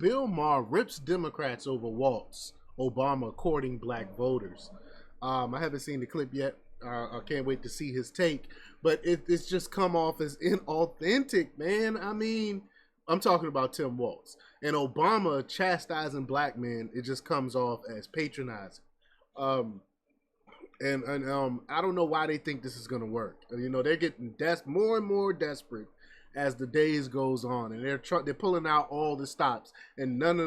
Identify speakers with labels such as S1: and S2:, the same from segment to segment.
S1: Bill Maher rips Democrats over Walz, Obama courting black voters. I haven't seen the clip yet. I can't wait to see his take, but it's just come off as inauthentic, man. I mean, I'm talking about Tim Walz and Obama chastising black men. It just comes off as patronizing. Um, and I don't know why they think this is gonna work. You know, they're getting more and more desperate as the days goes on, and they're pulling out all the stops, and none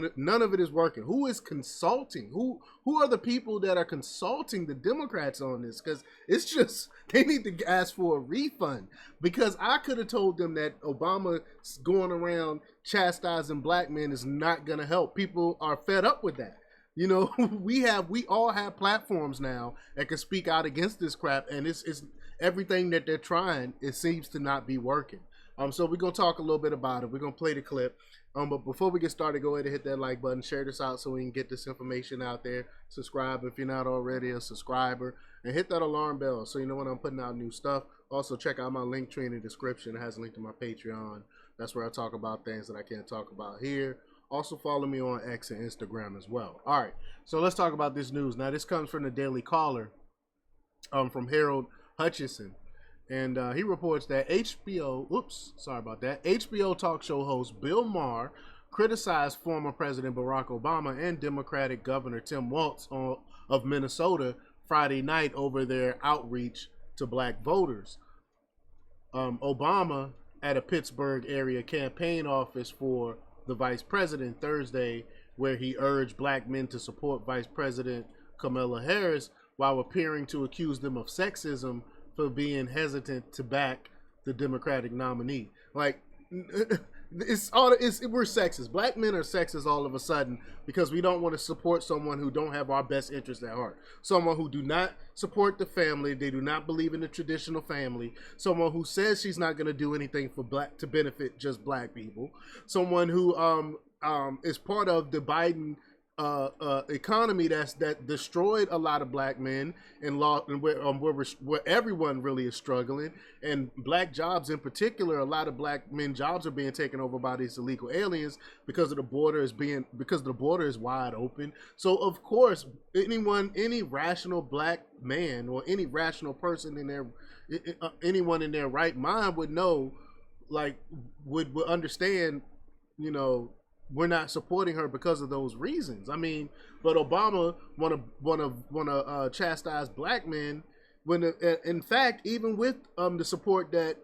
S1: of it is working. Who is consulting? Who are the people that are consulting the Democrats on this? Because it's just they need to ask for a refund. Because I could have told them that Obama going around chastising black men is not gonna help. People are fed up with that. You know, we all have platforms now that can speak out against this crap, and it's everything that they're trying. It seems to not be working. So we're gonna talk a little bit about it. We're gonna play the clip. But before we get started, go ahead and hit that like button, share this out so we can get this information out there. Subscribe if you're not already a subscriber, and hit that alarm bell so you know when I'm putting out new stuff. Also, check out my link tree in the description. It has a link to my Patreon. That's where I talk about things that I can't talk about here. Also, follow me on X and Instagram as well. All right, so let's talk about this news. Now, this comes from the Daily Caller, from Harold Hutchison. And he reports that HBO talk show host Bill Maher criticized former President Barack Obama and Democratic Governor Tim Walz of Minnesota Friday night over their outreach to black voters. Obama at a Pittsburgh area campaign office for the vice president Thursday, where he urged black men to support Vice President Kamala Harris while appearing to accuse them of sexism for being hesitant to back the Democratic nominee. Like, we're sexist. Black men are sexist all of a sudden because we don't want to support someone who don't have our best interest at heart. Someone who do not support the family. They do not believe in the traditional family. Someone who says she's not going to do anything for to benefit just black people. Someone who is part of the Biden economy that destroyed a lot of black men and where everyone really is struggling, and black jobs in particular. A lot of black men jobs are being taken over by these illegal aliens because the border is wide open. So of course, any rational black man or any rational person anyone in their right mind would know, like would understand, you know, we're not supporting her because of those reasons. I mean, but Obama wanna chastise black men when, in fact, even with the support that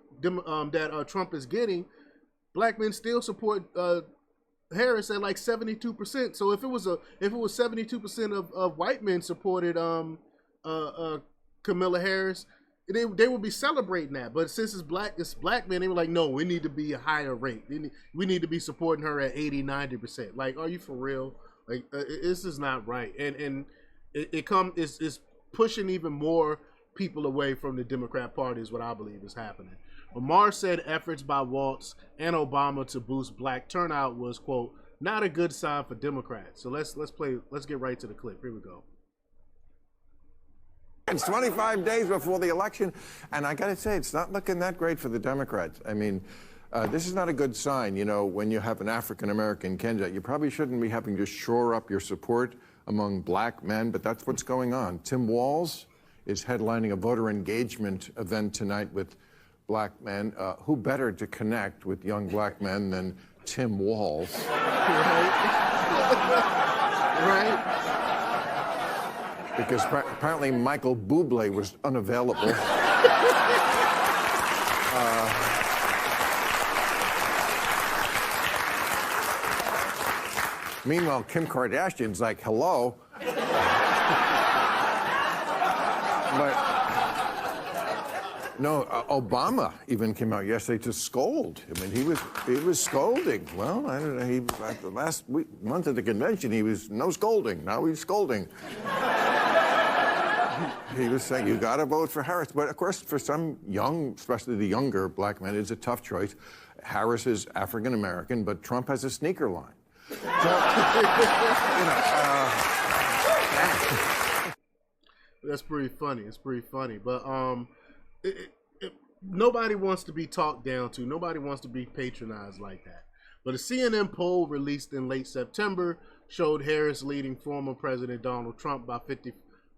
S1: Trump is getting, black men still support Harris at like 72%. So if it was 72% of white men supported Kamala Harris, they would be celebrating that. But since it's black men, they were like, no, we need to be a higher rate. We need to be supporting her at 80-90%. Like, are you for real? Like, this is not right. And it's pushing even more people away from the Democrat Party is what I believe is happening. Maher said efforts by Walz and Obama to boost black turnout was, quote, not a good sign for Democrats. So let's get right to the clip. Here we go.
S2: It's 25 days before the election, and I got to say, it's not looking that great for the Democrats. I mean, this is not a good sign. You know, when you have an African-American candidate, you probably shouldn't be having to shore up your support among black men, but that's what's going on. Tim Walz is headlining a voter engagement event tonight with black men. Who better to connect with young black men than Tim Walz? Right? Because apparently Michael Bublé was unavailable. Meanwhile, Kim Kardashian's like, hello. But no, Obama even came out yesterday to scold. I mean, he was scolding. Well, I don't know. The last month at the convention, he was no scolding. Now he's scolding. He was saying, you got to vote for Harris. But of course, for some young, especially the younger black men, it's a tough choice. Harris is African American, but Trump has a sneaker line. So, you know,
S1: that's pretty funny. It's pretty funny. But nobody wants to be talked down to. Nobody wants to be patronized like that. But a CNN poll released in late September showed Harris leading former President Donald Trump by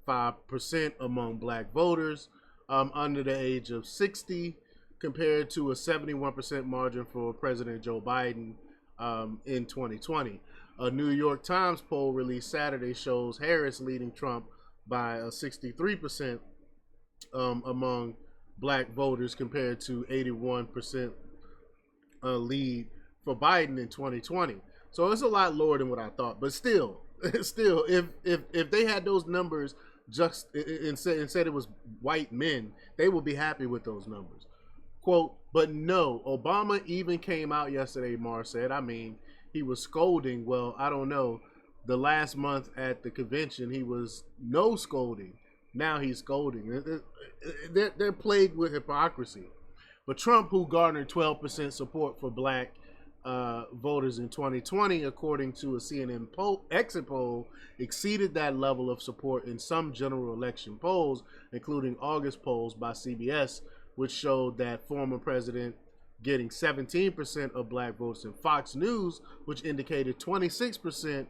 S1: 55% among black voters under the age of 60, compared to a 71% margin for President Joe Biden in 2020. A New York Times poll released Saturday shows Harris leading Trump by 63% among black voters, compared to 81% lead for Biden in 2020. So it's a lot lower than what I thought. But still, if they had those numbers just and said it was white men, they would be happy with those numbers. Quote, but no, Obama even came out yesterday, Maher said. I mean, he was scolding. Well, I don't know. The last month at the convention, he was no scolding. Now he's scolding. They're plagued with hypocrisy. But Trump, who garnered 12% support for black voters in 2020, according to a CNN exit poll, exceeded that level of support in some general election polls, including August polls by CBS, which showed that former president getting 17% of black votes, and Fox News, which indicated 26%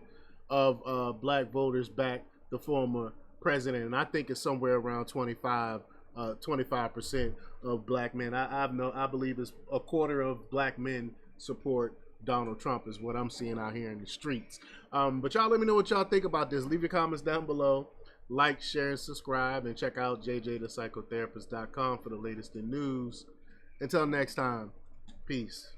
S1: of black voters backed the former president. And I think it's somewhere around 25% of black men. I believe it's a quarter of black men support Donald Trump is what I'm seeing out here in the streets. But y'all let me know what y'all think about this. Leave your comments down below. Like, share, and subscribe, and check out jjthepsychotherapist.com for the latest in news. Until next time, peace.